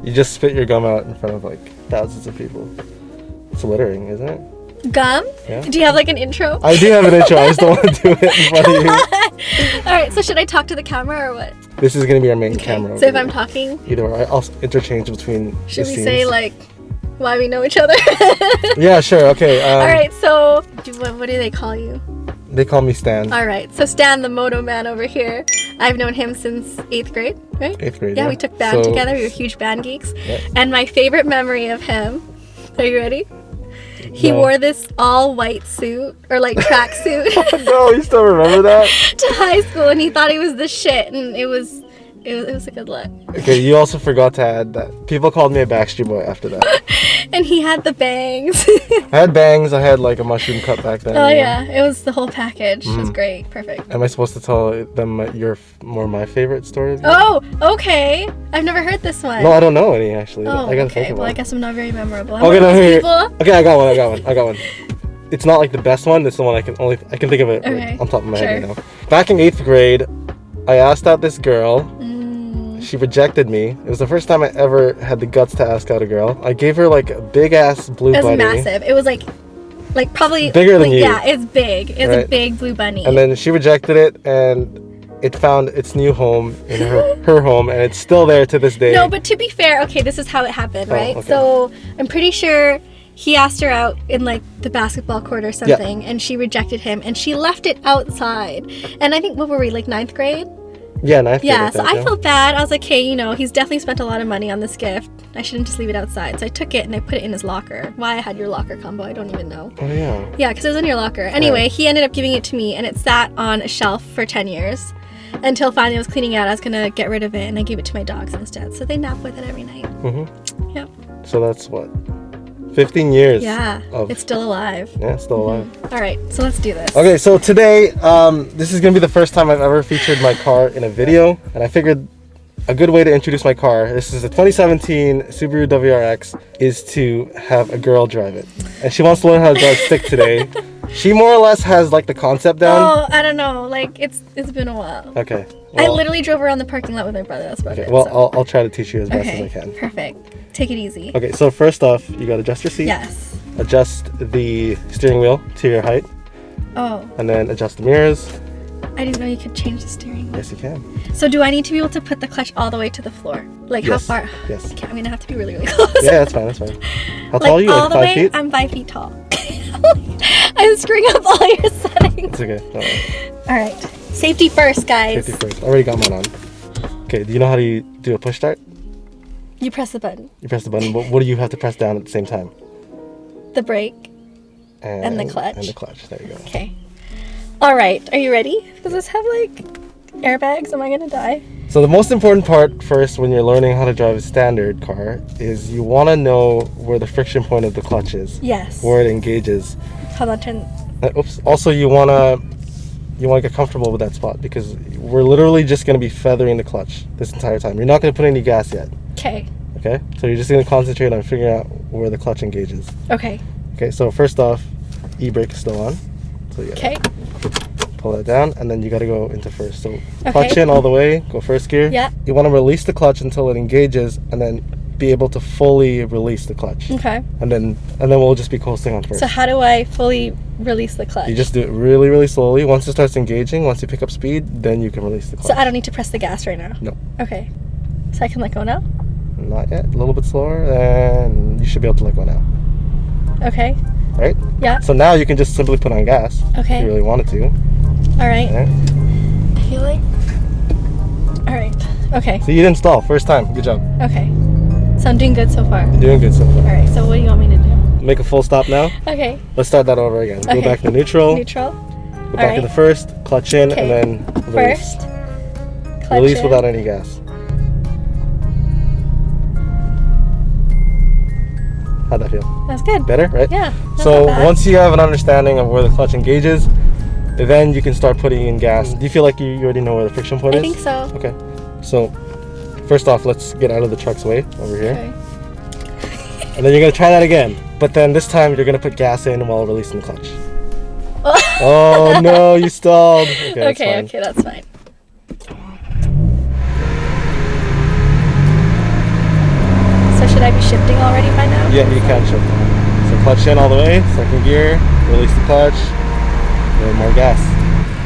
You just spit your gum out in front of like thousands of people. It's littering, isn't it? Gum? Yeah. Do you have like an intro? I do have an intro. I just don't want to do it in front of you. Alright, so should I talk to the camera or what? This is going to be our main camera. So if I'm talking? Either way, I'll interchange between Should the we scenes. say like why we know each other? Yeah, sure. Okay. Alright, so what do they call you? They call me Stan. Alright, so Stan the Moto Man over here. I've known him since 8th grade, right? 8th grade. Yeah, we took band together. We were huge band geeks. Yeah. And my favorite memory of him, are you ready? He wore this all white suit or like track suit. No, you still remember that? To high school, and he thought he was the shit, and it was a good look. Okay, you also forgot to add that people called me a Backstreet Boy after that. And he had the bangs. I had bangs. I had like a mushroom cut back then. Oh yeah, it was the whole package. It was great, perfect. Am I supposed to tell them my favorite story? Oh, okay. I've never heard this one. No, I don't know any actually. Oh, I gotta think of well, one. I guess I'm not very memorable. Okay, no, here. People? Okay, I got one. It's not like the best one. It's the one I can think of it okay. on top of my head right now. Back in 8th grade, I asked out this girl. She rejected me. It was the first time I ever had the guts to ask out a girl. I gave her like a big ass blue bunny. It was massive. It was like probably bigger than you. Yeah, it's big. It's a big blue bunny. And then she rejected it, and it found its new home in her home, and it's still there to this day. No, but to be fair, okay, this is how it happened, right? Okay. So I'm pretty sure he asked her out in like the basketball court or something, and she rejected him, and she left it outside. And I think, what were we, like 9th grade? Yeah, 9th grade. Yeah, so I felt bad. I was like, hey, he's definitely spent a lot of money on this gift. I shouldn't just leave it outside. So I took it and I put it in his locker. Why I had your locker combo, I don't even know. Oh, yeah. Yeah, because it was in your locker. Anyway, he ended up giving it to me, and it sat on a shelf for 10 years. Until finally I was cleaning it out. I was going to get rid of it, and I gave it to my dogs instead. So they nap with it every night. Mm-hmm. Yep. So that's what? 15 years. Yeah, it's still alive. Yeah, it's still alive. All right, so let's do this. Okay, so today, this is going to be the first time I've ever featured my car in a video, and I figured a good way to introduce my car, this is a 2017 Subaru WRX, is to have a girl drive it. And she wants to learn how to drive stick today. She more or less has like the concept down. Oh, I don't know, like it's been a while. Okay. Well, I literally drove around the parking lot with my brother, that's about it. Well, so. I'll try to teach you as best as I can. Perfect. Take it easy. Okay, so first off, you gotta adjust your seat. Yes. Adjust the steering wheel to your height. Oh. And then adjust the mirrors. I didn't know you could change the steering wheel. Yes, you can. So do I need to be able to put the clutch all the way to the floor? Like yes. how far? Yes. Okay, I'm gonna have to be really, really close. Yeah, that's fine. How tall are you? All like 5 feet? I'm 5 feet tall. I'm screwing up all your settings. It's okay. Don't worry. All right. Safety first, guys. Safety first. Already got mine on. Okay, do you know how to do a push start? You press the button. You press the button. What do you have to press down at the same time? The brake. And the clutch. And the clutch. There you go. Okay. All right. Are you ready? Does this have like airbags? Am I gonna die? So the most important part first when you're learning how to drive a standard car is you want to know where the friction point of the clutch is. Yes. Where it engages. Hold on, turn. Oops. Also, you wanna get comfortable with that spot because we're literally just gonna be feathering the clutch this entire time. You're not gonna put any gas yet. Okay. Okay. So you're just gonna concentrate on figuring out where the clutch engages. Okay. Okay. So first off, e-brake is still on. So you gotta pull that down, and then you gotta go into first. So clutch in all the way. Go first gear. Yeah. You want to release the clutch until it engages, and then be able to fully release the clutch. Okay. And then we'll just be coasting on first. So how do I fully release the clutch? You just do it really, really slowly. Once it starts engaging, once you pick up speed, then you can release the clutch. So I don't need to press the gas right now? No. Okay. So I can let go now? Not yet. A little bit slower, and you should be able to let go now. Okay. Right? Yeah. So now you can just simply put on gas. Okay. If you really wanted to. All right. Okay. I feel like... All right. Okay. So you didn't stall. First time. Good job. Okay. So I'm doing good so far? You're doing good so far. All right. So what do you want me to do? Make a full stop now. Okay. Let's start that over again. Okay. Go back to neutral. Neutral. Go back to the first. Clutch in and then release. First. Clutch Release in. without any gas. How'd that feel? That's good. Better, right? Yeah. So once you have an understanding of where the clutch engages, then you can start putting in gas. Do you feel like you already know where the friction point is? I think so. Okay. So first off, let's get out of the truck's way over here. Okay. And then you're going to try that again. But then this time you're going to put gas in while releasing the clutch. Oh no, you stalled. Okay, that's fine. shifting already by now? Yeah, you can shift. So clutch in all the way, second gear, release the clutch, a little more gas.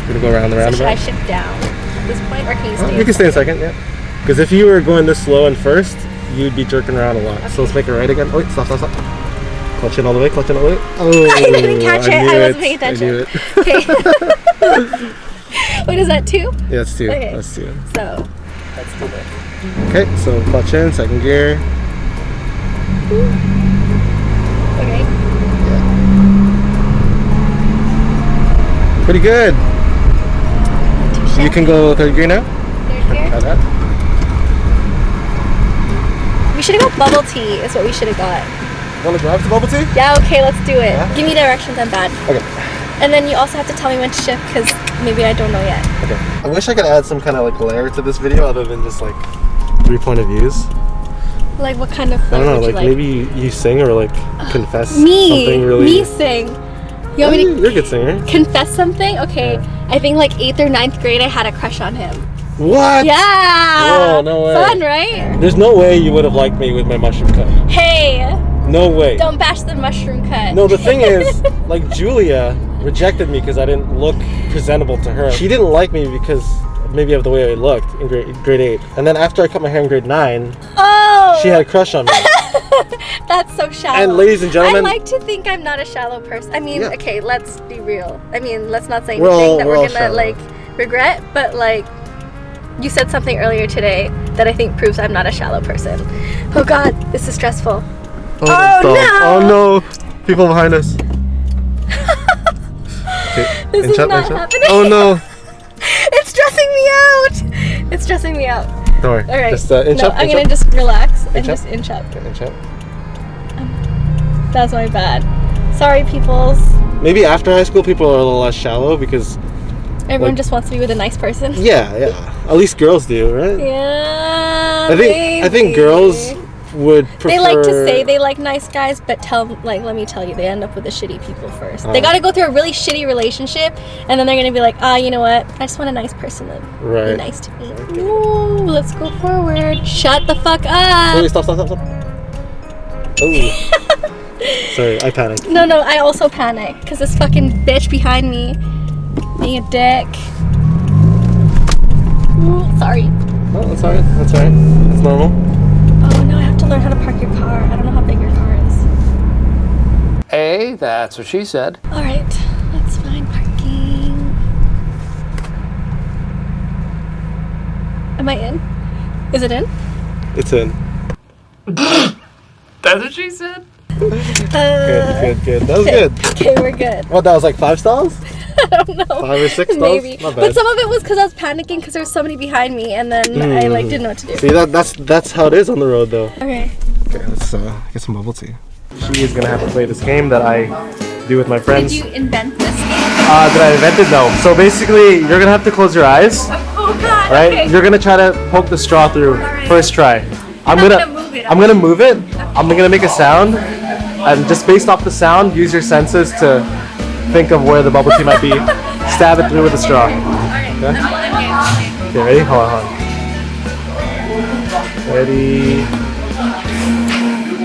We're gonna go around the roundabout. Should I shift down at this point, or can you stay? You can stay in second, yeah. Because if you were going this slow in first, you'd be jerking around a lot. Okay. So let's make it right again. Oh, wait, stop. Clutch in all the way, clutch in all the way. Oh, I didn't catch it. I wasn't paying attention. I knew it. Okay. Wait, is that 2? Yeah, it's 2. Okay. That's 2. So, let's do this. Okay, so clutch in, second gear. Okay. Yeah. Pretty good. You can go third gear now. Third gear? Try that. We should have got bubble tea, is what we should have got. Want to drive to bubble tea? Yeah, okay, let's do it. Yeah? Give me directions, I'm bad. Okay. And then you also have to tell me when to shift, because maybe I don't know yet. Okay. I wish I could add some kind of like layer to this video other than just like 3 point of views. Like what kind of I don't know, would like maybe you sing or like confess me, something really. Me sing. You want me to You're a good singer. confess something? Okay. Yeah. I think like 8th or 9th grade I had a crush on him. What? Yeah! Whoa, no way. Fun, right? There's no way you would have liked me with my mushroom cut. Hey! No way. Don't bash the mushroom cut. No, the thing is, like Julia rejected me because I didn't look presentable to her. She didn't like me because maybe of the way I looked in grade 8. And then after I cut my hair in grade 9, she had a crush on me. That's so shallow. And ladies and gentlemen, I like to think I'm not a shallow person. I mean, okay, let's be real. I mean, let's not say we're anything that we're gonna shallow. like regret, but like you said something earlier today that I think proves I'm not a shallow person. Oh God, this is stressful. Oh no! Oh no! People behind us. Okay. This is not happening. Oh no! It's stressing me out. It's stressing me out. Don't worry. All right. Just inch up. I'm inch gonna up. just relax and Inch just up. inch up. Okay, inch up. That's my bad. Sorry, peoples. Maybe after high school, people are a little less shallow because Everyone just wants to be with a nice person. yeah. At least girls do, right? Yeah. I think girls would prefer. They like to say they like nice guys, but let me tell you, they end up with the shitty people first. They got to go through a really shitty relationship, and then they're gonna be like, you know what? I just want a nice person to be nice to me. Okay. Ooh, let's go forward. Shut the fuck up. Wait, stop. Oh. Sorry, I panicked. No, I also panic because this fucking bitch behind me being a dick. Ooh, sorry. Oh, that's alright. That's normal. Oh, no, I have to learn how to park your car. I don't know how big your car is. Hey, that's what she said. All right, let's find parking. Am I in? Is it in? It's in. That's what she said? Good. That was good. Okay, we're good. What, that was like 5 stalls? I don't know. 5 or 6 stalls? Maybe. Not bad. But some of it was because I was panicking because there was somebody behind me, and then I like didn't know what to do. See, that's how it is on the road, though. Okay. Okay, let's get some bubble tea. She is gonna have to play this game that I do with my friends. Did you invent this game? Did I invent it? No. So basically, you're gonna have to close your eyes. Oh God. Right? Okay. You're gonna try to poke the straw through. Alright. First try. I'm gonna move it. I'm gonna move it. I'm gonna make a sound, and just based off the sound, use your senses to think of where the bubble tea might be. Stab it through with a straw. Okay? Okay, ready? Hold on. Ready?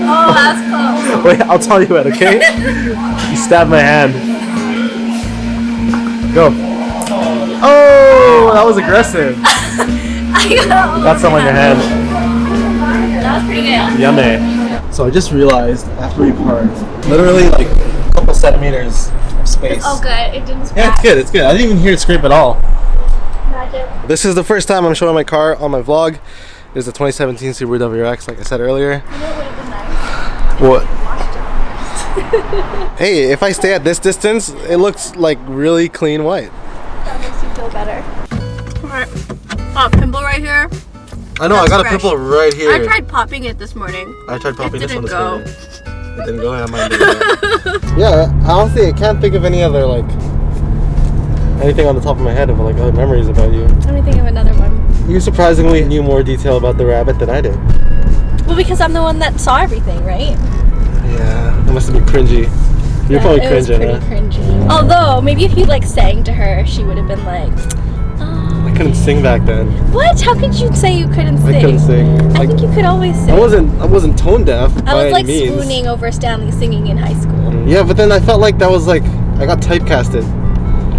Oh, that's close. Wait, I'll tell you what. Okay? You stabbed my hand. Go. Oh, that was aggressive. That's some on your hand. That was pretty good. Yummy. So I just realized after we parked, literally like a couple centimeters of space. Oh, good. It didn't scratch. Yeah, it's good. It's good. I didn't even hear it scrape at all. Magic. This is the first time I'm showing my car on my vlog. It is the 2017 Subaru WRX, like I said earlier. You know what would have been nice? What? Hey, if I stay at this distance, it looks like really clean white. That makes you feel better. Alright. Oh, pimple right here. I know, That's I got fresh. a pimple right here. I tried popping it this morning. I tried popping this one didn't this go. morning. It didn't go. Yeah, mine didn't. Yeah, honestly, I can't think of any other like anything on the top of my head of like other memories about you. Let me think of another one. You surprisingly knew more detail about the rabbit than I did. Well, because I'm the one that saw everything, right? Yeah, that must have been cringy. You're probably it was cringing, pretty huh? cringy. Although, maybe if you like sang to her, she would have been like, oh. I I couldn't sing back then. What? How could you say you couldn't sing? I couldn't sing. I think you could always sing. I wasn't tone deaf I by was like any means. spooning over Stanley singing in high school. Yeah, but then I felt like that was like I got typecasted.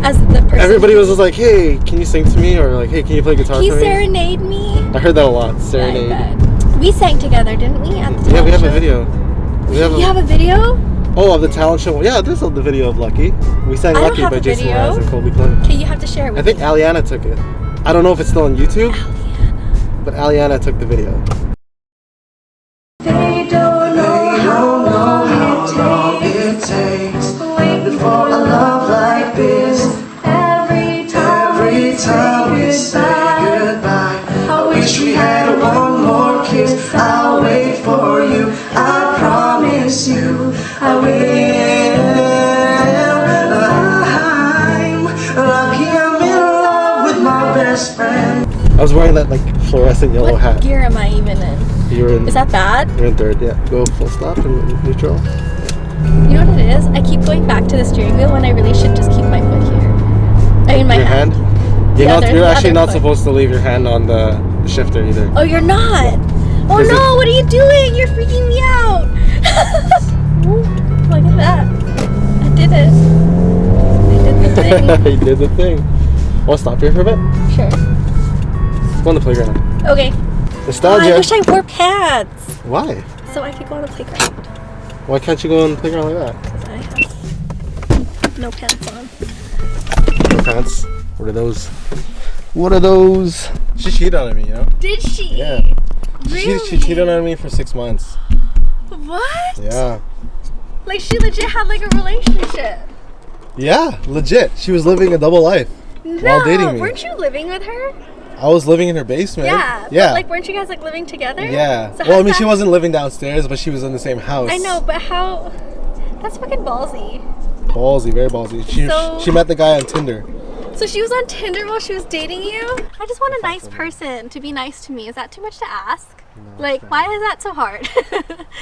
As the person. Everybody was just like, "Hey, can you sing to me?" Or like, "Hey, can you play guitar Can you for me?" serenade me? I heard that a lot. Serenade. Yeah, I bet. We sang together, didn't we? At the Yeah, we have talent a show? video. You have a video? Oh, of the talent show. Yeah, this is the video of Lucky. We sang I don't Lucky have by a Jason video. Mraz and Colby Clinton. Okay, you have to share it with I think me. Aliana took it. I don't know if it's still on YouTube, but Aliana took the video. They don't know how long it takes waiting for a love like this. Every time we say goodbye, I wish we had one more kiss. I'll wait for you, I promise you, I will. I'm lucky I'm in love with my best friend. I was wearing that like fluorescent yellow What hat. gear am I even in? You were in. Is that bad? You're in third. Yeah. Go full stop and neutral. You know what it is? I keep going back to the steering wheel when I really should just keep my foot here. I mean, my Your hand. The You're actually other not foot. supposed to leave your hand on the shifter either. Oh, you're not? Oh Is no, what are you doing? You're freaking me out. Ooh, look at that. I did it. I did the thing. You did the thing. Want to stop here for a bit? Sure. Go on the playground. Okay. Oh, Nostalgia. I wish I wore pants Why? so I could go on the playground. Why can't you go on the playground like that? Because I have no pants on. No pants. What are those? What are those? She cheated on me, you know? Did she? Yeah. Really? She cheated on me for 6 months. What? Yeah. Like she legit had like a relationship. Yeah, legit. She was living a double life while dating me. Weren't you living with her? I was living in her basement. Yeah. Yeah. But, like, weren't you guys like living together? Yeah. So Well, I how's mean, she that- wasn't living downstairs, but she was in the same house. I know, but how? That's fucking ballsy. Ballsy, very ballsy. So- She met the guy on Tinder. So she was on Tinder while she was dating you? I just want a nice person to be nice to me. Is that too much to ask? Like, why is that so hard?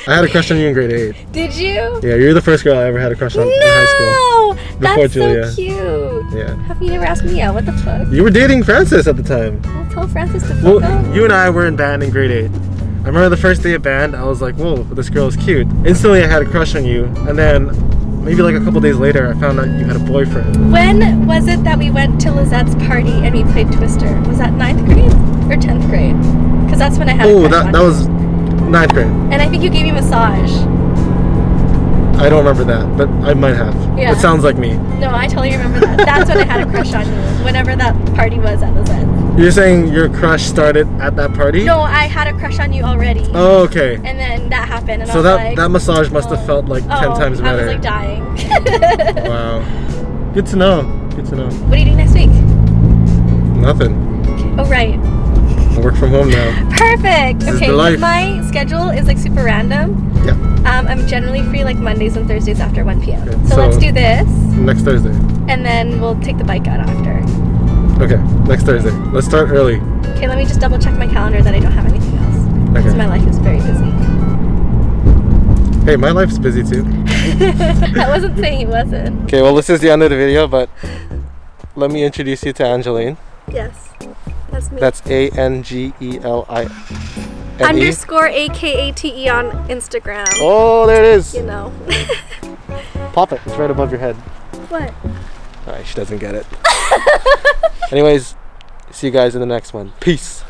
I had a crush on you in grade 8. Did you? Yeah, you're the first girl I ever had a crush on in high school. No! Before That's Julia. so cute. Yeah. How come you never asked me out? What the fuck? You were dating Francis at the time. Well, tell Francis to fuck Well, up. you and I were in band in grade 8. I remember the first day of band, I was like, whoa, this girl is cute. Instantly I had a crush on you, and then maybe like a couple days later I found out you had a boyfriend. When was it that we went to Lizette's party and we played Twister? Was that 9th grade or 10th grade? Because that's when I had a Oh, crush on that you. was 9th grade. And I think you gave me a massage. I don't remember that, but I might have. Yeah. It sounds like me. No, I totally remember that. That's when I had a crush on you. Whenever that party was at Lizette's. You're saying your crush started at that party? No, I had a crush on you already. Oh, okay. And then that happened, and I So was that like, that massage must have felt like 10 times I better. was like dying. Wow. Good to know. Good to know. What are you doing next week? Nothing. Oh, right. I work from home now. Perfect. This is Okay, the life. my schedule is like super random. Yeah. I'm generally free like Mondays and Thursdays after 1 p.m. Okay, So so- let's do this, Next Thursday. and then we'll take the bike out after. Okay. Next Thursday. Let's start early. Okay, let me just double check my calendar that I don't have anything else. Because Okay. my life is very busy. Hey, my life's busy too. I wasn't saying it wasn't. Okay, well this is the end of the video, but let me introduce you to Angeline. Yes, that's me. That's ANGELINE. Underscore AKATE on Instagram. Oh, there it is. You know. Pop it. It's right above your head. What? Alright, she doesn't get it. Anyways, see you guys in the next one. Peace.